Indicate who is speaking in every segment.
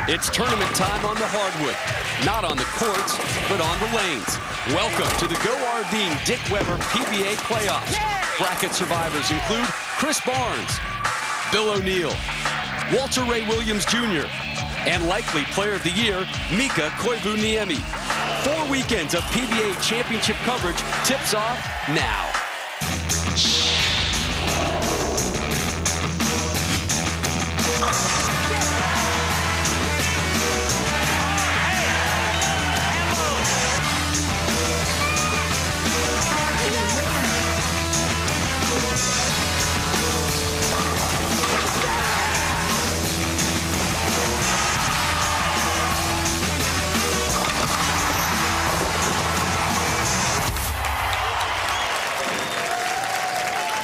Speaker 1: It's tournament time on the hardwood. Not on the courts, but on the lanes. Welcome to the Go Ardeen Dick Weber PBA Playoffs. Bracket survivors include Chris Barnes, Bill O'Neill, Walter Ray Williams Jr., and likely Player of the Year, Mika Koivuniemi. 4 weekends of PBA championship coverage tips off now.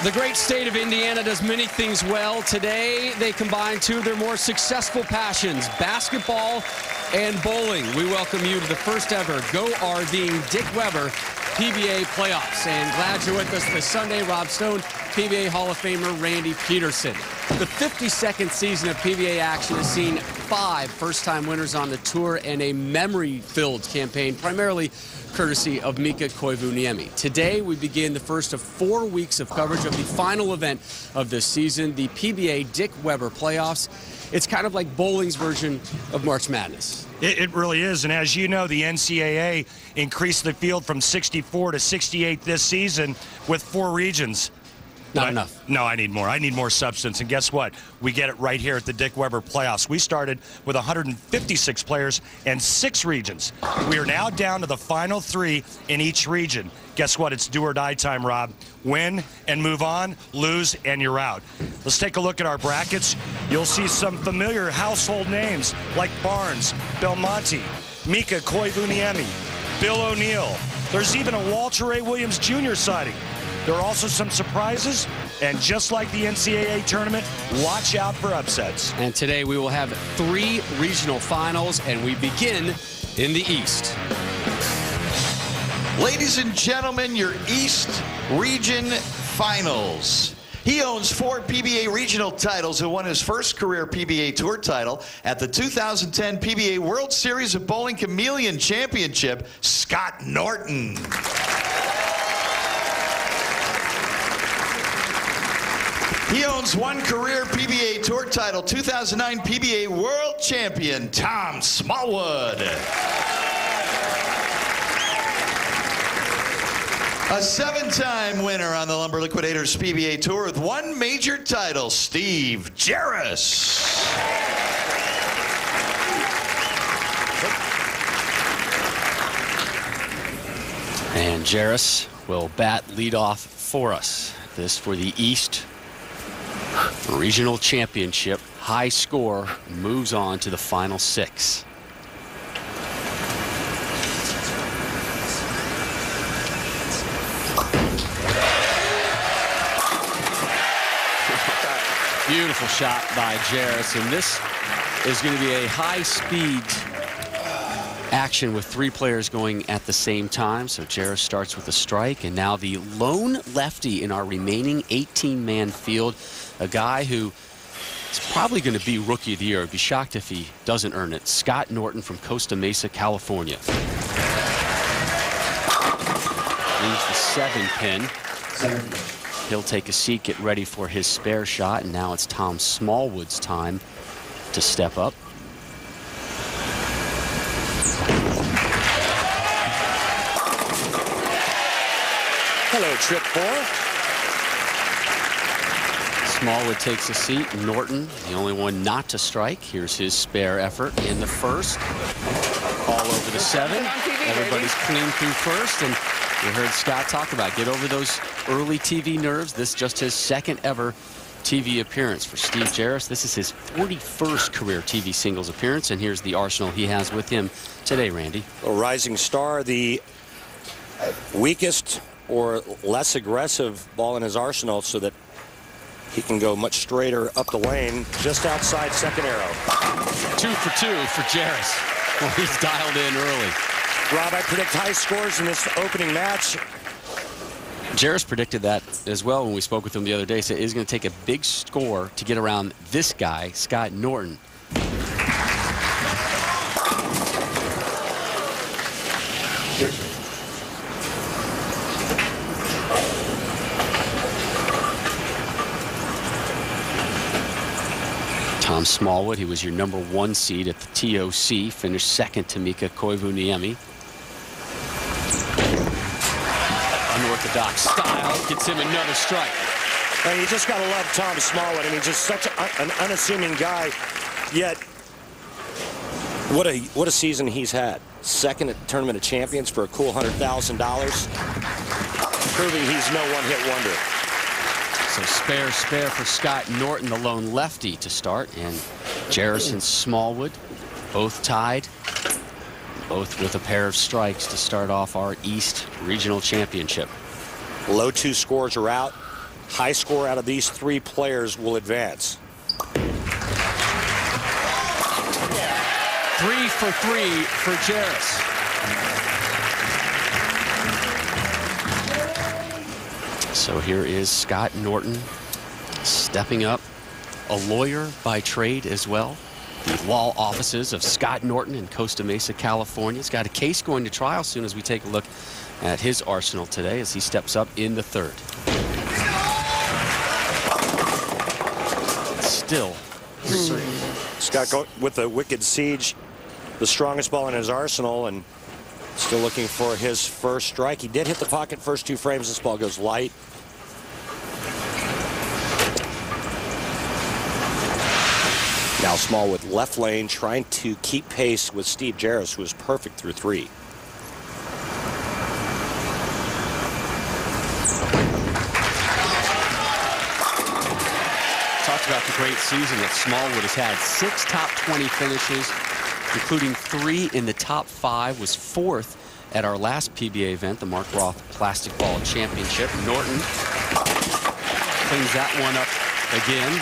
Speaker 1: The great state of Indiana does many things well. Today, they combine two of their more successful passions, basketball and bowling. We welcome you to the first ever Go Ardeen Dick Weber PBA Playoffs. And glad you're with us this Sunday. Rob Stone, PBA Hall of Famer Randy Peterson. The 52nd season of PBA action has seen 5 first-time winners on the tour and a memory-filled campaign, primarily courtesy of Mika Koivuniemi. Today, we begin the first of 4 weeks of coverage of the final event of this season, the PBA Dick Weber Playoffs. It's kind of like bowling's version of March Madness.
Speaker 2: It really is, and as you know, the NCAA increased the field from 64 to 68 this season with 4 regions.
Speaker 1: Not enough.
Speaker 2: No, I need more. I need more substance. And guess what? We get it right here at the Dick Weber Playoffs. We started with 156 players and 6 regions. We are now down to the final 3 in each region. Guess what? It's do or die time, Rob. Win and move on, lose and you're out. Let's take a look at our brackets. You'll see some familiar household names like Barnes, Belmonte, Mika Koivuniemi, Bill O'Neill. There's even a Walter Ray Williams Jr. sighting. There are also some surprises, and just like the NCAA tournament, watch out for upsets.
Speaker 1: And today we will have 3 regional finals, and we begin in the East.
Speaker 3: Ladies and gentlemen, your East Region Finals. He owns 4 PBA regional titles and won his first career PBA Tour title at the 2010 PBA World Series of Bowling Chameleon Championship, Scott Norton. He owns 1 career PBA Tour title, 2009 PBA World Champion, Tom Smallwood. A 7-time winner on the Lumber Liquidators PBA Tour with 1 major title, Steve Jarris.
Speaker 1: And Jarris will bat leadoff for us. This for the East Regional Championship. High score moves on to the final 6. Beautiful shot by Jarris, and this is going to be a high-speed action with 3 players going at the same time. So Jarris starts with a strike, and now the lone lefty in our remaining 18-man field, a guy who is probably going to be Rookie of the Year. I'd be shocked if he doesn't earn it. Scott Norton from Costa Mesa, California. Leaves the 7-pin. He'll take a seat, get ready for his spare shot, and now it's Tom Smallwood's time to step up. Hello, trip 4. Smallwood takes a seat. Norton, the only one not to strike. Here's his spare effort in the first. All over the 7. Everybody's clean through first, and you heard Scott talk about get over those early TV nerves. This is just his 2nd ever TV appearance for Steve Jarris. This is his 41st career TV singles appearance, and here's the arsenal he has with him today, Randy.
Speaker 4: A rising star, the weakest or less aggressive ball in his arsenal so that he can go much straighter up the lane just outside 2nd arrow.
Speaker 1: 2 for 2 for Jarris. Well, he's dialed in early.
Speaker 4: Rob, I predict high scores in this opening match.
Speaker 1: Jarris predicted that as well when we spoke with him the other day. Said it's going to take a big score to get around this guy, Scott Norton. Tom Smallwood, he was your #1 seed at the TOC, finished second to Mika Koivuniemi. Unorthodox style gets him another strike.
Speaker 4: And you just got to love Tom Smallwood. I mean, just such an unassuming guy, yet what a season he's had. Second at Tournament of Champions for a cool $100,000, proving he's no one-hit wonder.
Speaker 1: So spare for Scott Norton, the lone lefty to start, and Jarris and Smallwood both tied, both with a pair of strikes to start off our East Regional Championship.
Speaker 4: Low 2 scores are out. High score out of these 3 players will advance.
Speaker 1: 3 for 3 for Jarris. So here is Scott Norton stepping up, a lawyer by trade as well. The law offices of Scott Norton in Costa Mesa, California. He's got a case going to trial soon as we take a look at his arsenal today as he steps up in the 3rd. Still
Speaker 4: Scott with the wicked siege, the strongest ball in his arsenal, and still looking for his first strike. He did hit the pocket first 2 frames. This ball goes light. Now Smallwood left lane trying to keep pace with Steve Jarris, who is perfect through 3.
Speaker 1: Talked about the great season that Smallwood has had. 6 top 20 finishes, including 3 in the top 5, was 4th at our last PBA event, the Mark Roth Plastic Ball Championship. Norton cleans that one up again.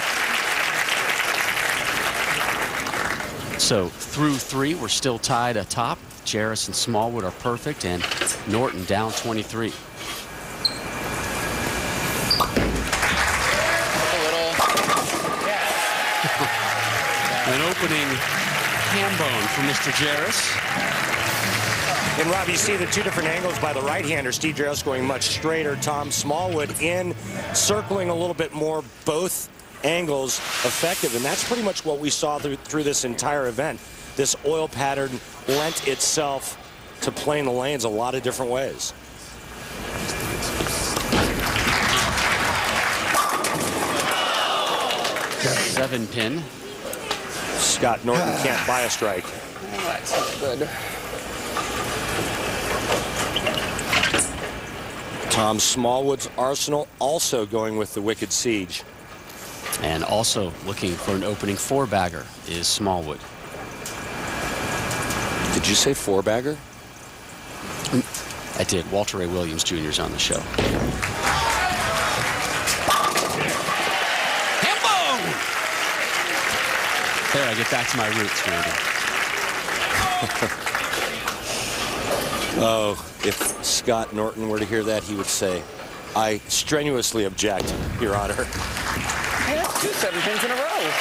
Speaker 1: So through 3, we're still tied atop. Jarris and Smallwood are perfect, and Norton down 23. An opening ham bone for Mr. Jarris.
Speaker 4: And Rob, you see the 2 different angles by the right-hander. Steve Jarris going much straighter. Tom Smallwood in, circling a little bit more, both angles effective. And that's pretty much what we saw through this entire event. This oil pattern lent itself to playing the lanes a lot of different ways.
Speaker 1: Seven pin.
Speaker 4: Scott Norton can't buy a strike.
Speaker 5: Oh, that's not good.
Speaker 4: Tom Smallwood's arsenal also going with the wicked siege.
Speaker 1: And also looking for an opening 4-bagger is Smallwood.
Speaker 4: Did you say 4-bagger?
Speaker 1: I did. Walter Ray Williams Jr. is on the show. There, I get back to my roots, Randy.
Speaker 4: Oh, if Scott Norton were to hear that, he would say, I strenuously object, Your Honor.
Speaker 5: Hey, that's 2 7 pins in a row.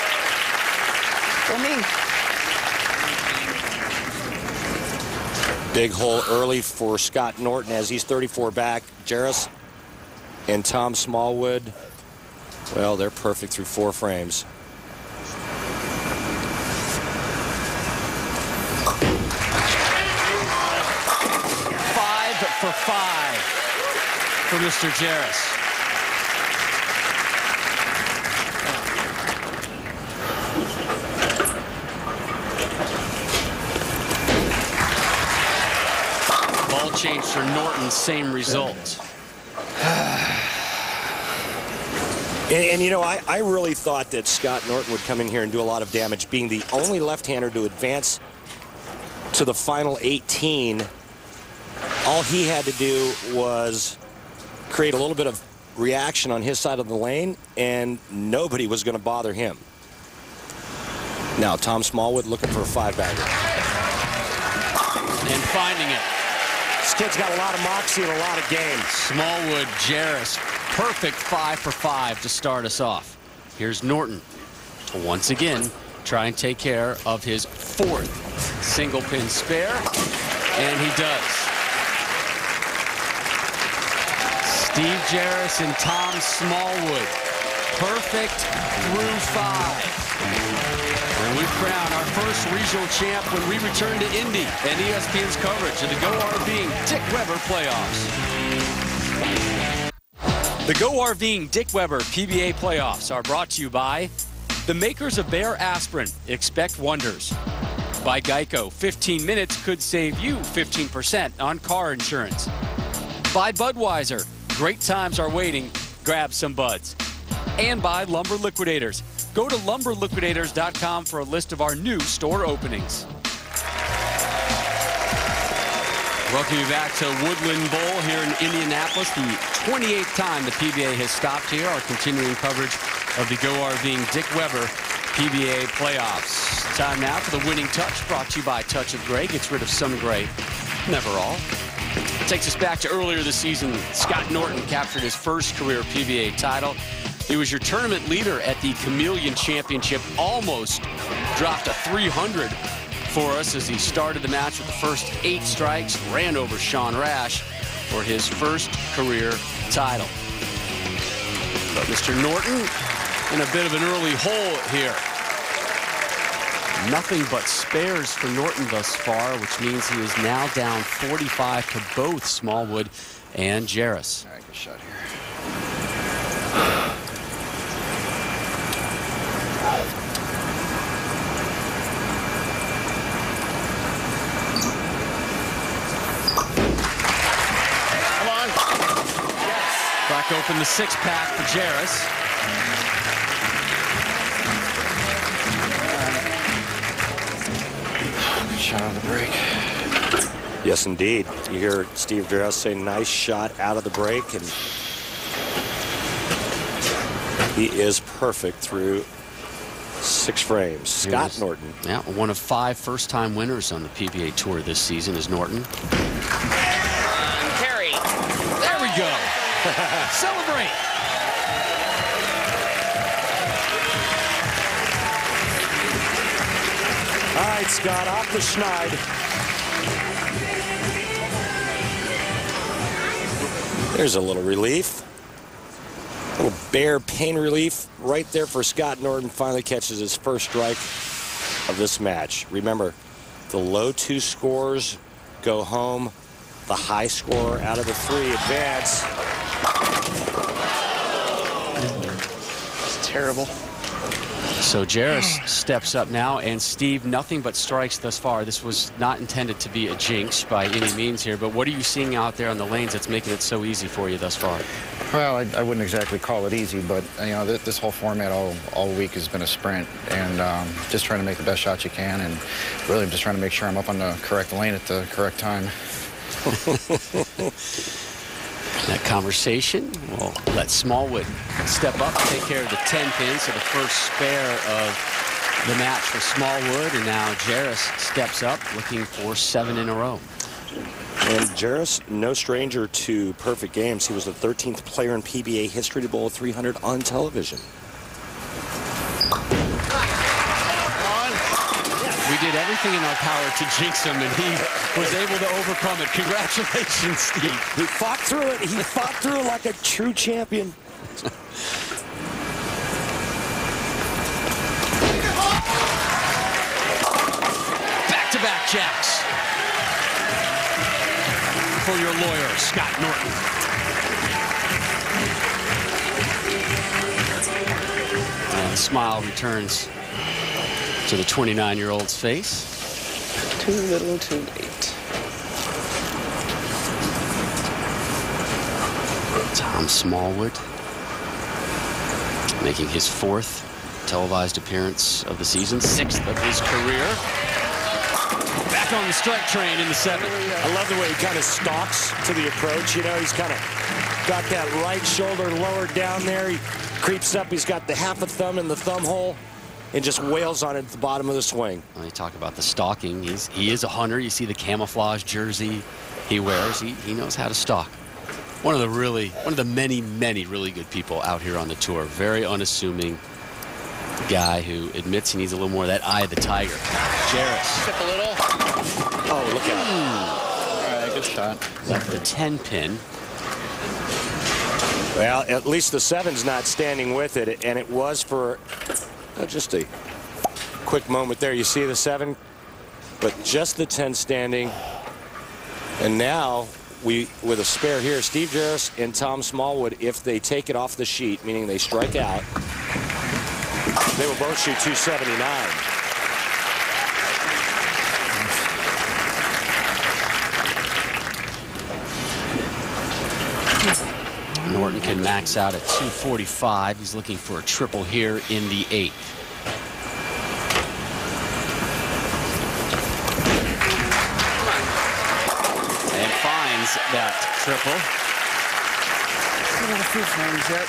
Speaker 5: For me.
Speaker 4: Big hole early for Scott Norton as he's 34 back. Jarris and Tom Smallwood, well, they're perfect through 4 frames.
Speaker 1: For 5 for Mr. Jarris. Ball change for Norton, same result.
Speaker 4: And you know, I really thought that Scott Norton would come in here and do a lot of damage, being the only left-hander to advance to the final 18. All he had to do was create a little bit of reaction on his side of the lane, and nobody was going to bother him. Now, Tom Smallwood looking for a 5-bagger.
Speaker 1: And finding it.
Speaker 4: This kid's got a lot of moxie and a lot of game.
Speaker 1: Smallwood, Jarris, perfect 5 for 5 to start us off. Here's Norton to once again try and take care of his 4th single pin spare, and he does. Steve Jarris and Tom Smallwood, perfect through 5. And we crown our first regional champ when we return to Indy and ESPN's coverage of the Go RVing Dick Weber playoffs. The Go RVing Dick Weber PBA playoffs are brought to you by the makers of Bayer Aspirin. Expect wonders. By Geico, 15 minutes could save you 15% on car insurance. By Budweiser, great times are waiting. Grab some buds. And by Lumber Liquidators. Go to lumberliquidators.com for a list of our new store openings. Welcome you back to Woodland Bowl here in Indianapolis. The 28th time the PBA has stopped here. Our continuing coverage of the Go RVing Dick Weber PBA playoffs. Time now for the winning touch, brought to you by Touch of Gray. Gets rid of some gray, never all. Takes us back to earlier this season. Scott Norton captured his first career PBA title. He was your tournament leader at the Chameleon Championship. Almost dropped a 300 for us as he started the match with the first 8 strikes. Ran over Sean Rash for his first career title. But Mr. Norton in a bit of an early hole here. Nothing but spares for Norton thus far, which means he is now down 45 to both Smallwood and Jarris.
Speaker 5: All right, good shot here. Come on. Yes.
Speaker 1: Crack open the 6-pack for Jarris.
Speaker 5: Shot on the break.
Speaker 4: Yes, indeed. You hear Steve Jarris say, nice shot out of the break, and he is perfect through 6 frames. Scott Norton.
Speaker 1: Yeah, one of 5 first-time winners on the PBA Tour this season is Norton.
Speaker 5: Carry.
Speaker 1: There we go. Celebrate.
Speaker 4: All right, Scott, off the schneid. There's a little relief. A little bare pain relief right there for Scott Norton. Finally catches his first strike of this match. Remember, the low 2 scores go home. The high score out of the 3 advance.
Speaker 5: It's terrible.
Speaker 1: So Jarris steps up now, and Steve, nothing but strikes thus far. This was not intended to be a jinx by any means here, but what are you seeing out there on the lanes that's making it so easy for you thus far?
Speaker 6: Well, I wouldn't exactly call it easy, but you know, this whole format all week has been a sprint, and just trying to make the best shots you can, and really just trying to make sure I'm up on the correct lane at the correct time.
Speaker 1: That conversation, we'll let Smallwood step up and take care of the 10 pin. So the first spare of the match for Smallwood, and now Jarris steps up looking for 7 in a row.
Speaker 4: And Jarris, no stranger to perfect games. He was the 13th player in PBA history to bowl 300 on television.
Speaker 1: We did everything in our power to jinx him, and he was able to overcome it. Congratulations, Steve.
Speaker 4: He fought through it. He fought through it like a true champion.
Speaker 1: Back-to-back jacks for your lawyer, Scott Norton. And the smile returns to the 29-year-old's face.
Speaker 5: Too little, too late.
Speaker 1: Tom Smallwood making his 4th televised appearance of the season, 6th of his career. Back on the strike train in the 7th.
Speaker 4: I love the way he kind of stalks to the approach. You know, he's kind of got that right shoulder lowered down there. He creeps up. He's got the half a thumb in the thumb hole and just wails on it at the bottom of the swing.
Speaker 1: Well, you talk about the stalking. He is a hunter. You see the camouflage jersey he wears. He knows how to stalk. One of the many really good people out here on the tour. Very unassuming guy who admits he needs a little more of that eye of the tiger. Jarris.
Speaker 5: Tip a little.
Speaker 4: Oh, look out.
Speaker 5: All right, good shot.
Speaker 1: Left the 10 pin.
Speaker 4: Well, at least the 7's not standing with it, and it was for just a quick moment there. You see the 7, but just the 10 standing. And now, with a spare here, Steve Jarris and Tom Smallwood, if they take it off the sheet, meaning they strike out, they will both shoot 279.
Speaker 1: Norton can max out at 245. He's looking for a triple here in the 8th. And finds that triple.
Speaker 5: Not a few frames yet.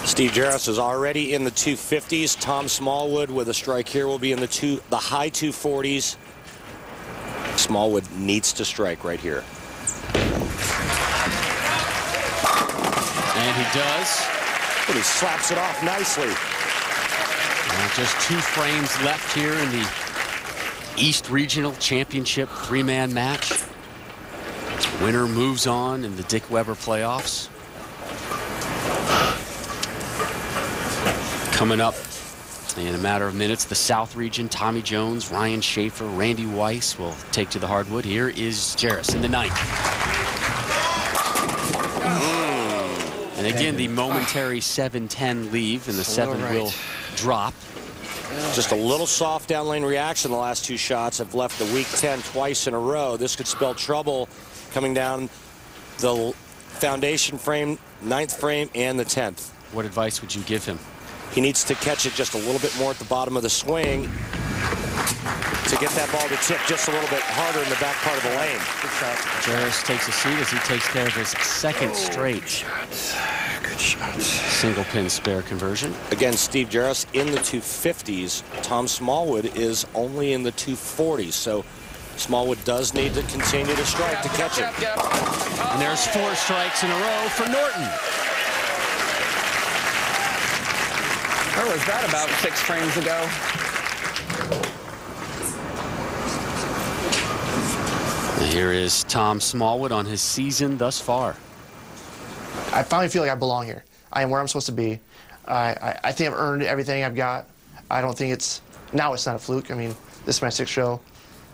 Speaker 4: Steve Jarris is already in the 250s. Tom Smallwood with a strike here will be in the high 240s. Smallwood needs to strike right here.
Speaker 1: And he does.
Speaker 4: But he slaps it off nicely.
Speaker 1: Just 2 frames left here in the East Regional Championship 3-man match. Winner moves on in the Dick Weber playoffs. Coming up in a matter of minutes, the South Region, Tommy Jones, Ryan Schaefer, Randy Weiss will take to the hardwood. Here is Jarris in the 9th. And again, the momentary 7-10 leave, and the 7 will drop.
Speaker 4: Just a little soft down lane reaction. The last 2 shots have left the weak 10 twice in a row. This could spell trouble coming down the foundation frame, 9th frame, and the 10th.
Speaker 1: What advice would you give him?
Speaker 4: He needs to catch it just a little bit more at the bottom of the swing to get that ball to tip just a little bit harder in the back part of the lane.
Speaker 1: Jarris takes a seat as he takes care of his 2nd straight
Speaker 6: Good shots.
Speaker 1: single pin spare conversion.
Speaker 4: Again, Steve Jarris in the 250s. Tom Smallwood is only in the 240s. So Smallwood does need to continue to strike to catch it.
Speaker 1: And there's 4 strikes in a row for Norton.
Speaker 5: Where was that about 6 frames ago?
Speaker 1: Here is Tom Smallwood on his season thus far.
Speaker 7: I finally feel like I belong here. I am where I'm supposed to be. I think I've earned everything I've got. I don't think it's not a fluke. I mean, this is my 6th show.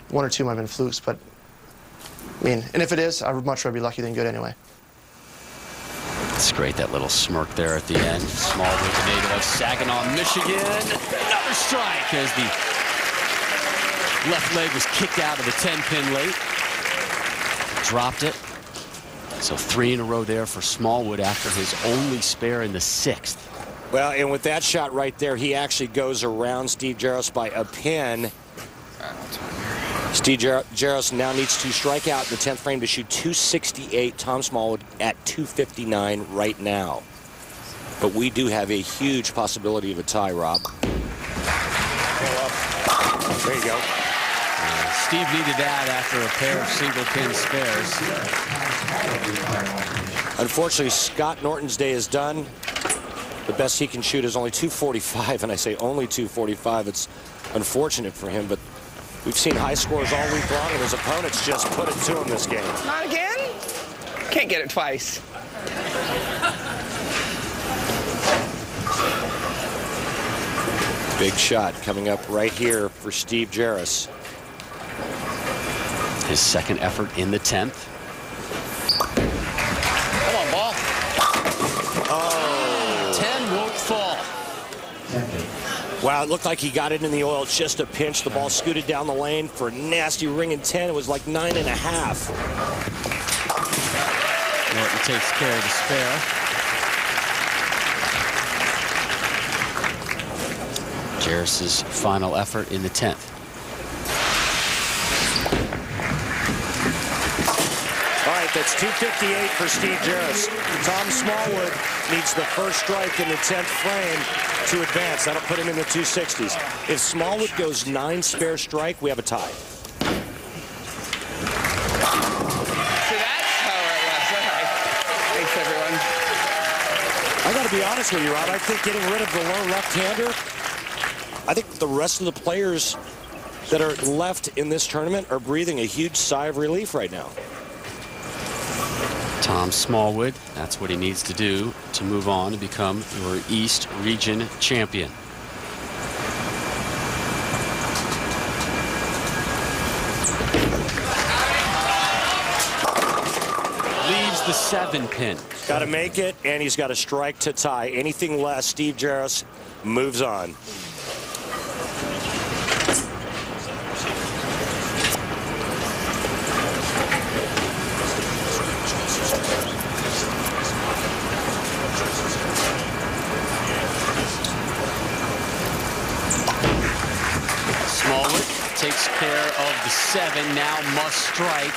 Speaker 7: 1 or 2 might have been flukes, but I mean, and if it is, I would much rather be lucky than good anyway.
Speaker 1: It's great, that little smirk there at the end. Smallwood, the native of Saginaw, Michigan. Another strike as the left leg was kicked out of the 10-pin late. Dropped it. So 3 in a row there for Smallwood after his only spare in the 6th.
Speaker 4: Well, and with that shot right there, he actually goes around Steve Jarris by a pin. Steve Jarris now needs to strike out in the 10th frame to shoot 268. Tom Smallwood at 259 right now. But we do have a huge possibility of a tie, Rob. There you go.
Speaker 1: Steve needed that after a pair of single-pin spares.
Speaker 4: Unfortunately, Scott Norton's day is done. The best he can shoot is only 245, and I say only 245. It's unfortunate for him, but we've seen high scores all week long, and his opponents just put it to him this game.
Speaker 5: Not again? Can't get it twice.
Speaker 4: Big shot coming up right here for Steve Jarris.
Speaker 1: His 2nd effort in the 10th.
Speaker 5: Come on, ball.
Speaker 4: Oh.
Speaker 1: 10 won't fall.
Speaker 4: Wow, it looked like he got it in the oil just a pinch. The ball scooted down the lane for a nasty ringing 10. It was like 9.5.
Speaker 1: Norton takes care of the spare. Jarris's final effort in the 10th.
Speaker 4: All right, that's 258 for Steve Jarris. Tom Smallwood needs the first strike in the 10th frame to advance. That'll put him in the 260s. If Smallwood goes 9 spare strike, we have a tie.
Speaker 5: See, that's how it was. Okay. Thanks, everyone.
Speaker 4: I got to be honest with you, Rob. I think getting rid of the low left-hander, I think the rest of the players that are left in this tournament are breathing a huge sigh of relief right now.
Speaker 1: Tom Smallwood, that's what he needs to do to move on to become your East Region champion. Leaves the 7-pin.
Speaker 4: Got to make it, and he's got a strike to tie. Anything less, Steve Jarris moves on.
Speaker 1: Smallwood takes care of the 7, now must strike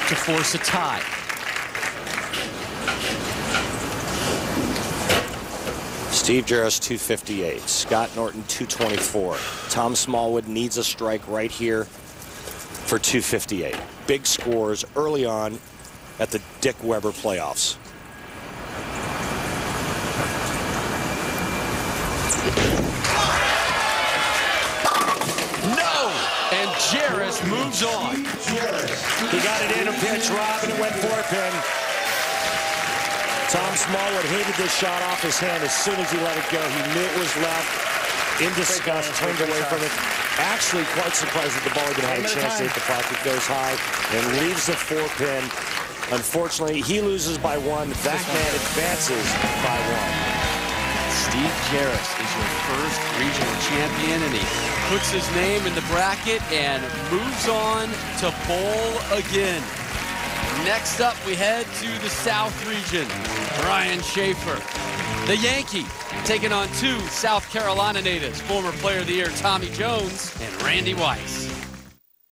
Speaker 1: to force a tie.
Speaker 4: Steve Jarris 258, Scott Norton 224. Tom Smallwood needs a strike right here for 258. Big scores early on at the Dick Weber playoffs.
Speaker 1: And Jarris moves on.
Speaker 4: He got it in a pitch, Rob, and it went 4-pin. Tom Smallwood hated this shot off his hand as soon as he let it go. He knew it was left. In disgust, turned away from it. Actually, quite surprised that the ball even had a chance to hit the puck. It goes high and leaves the 4-pin. Unfortunately, he loses by 1. That man advances by 1.
Speaker 1: Steve Jarris is your first regional champion, and he puts his name in the bracket and moves on to bowl again. Next up, we head to the South region. Brian Schaefer, the Yankee, taking on 2 South Carolina natives, former Player of the Year Tommy Jones and Randy Weiss.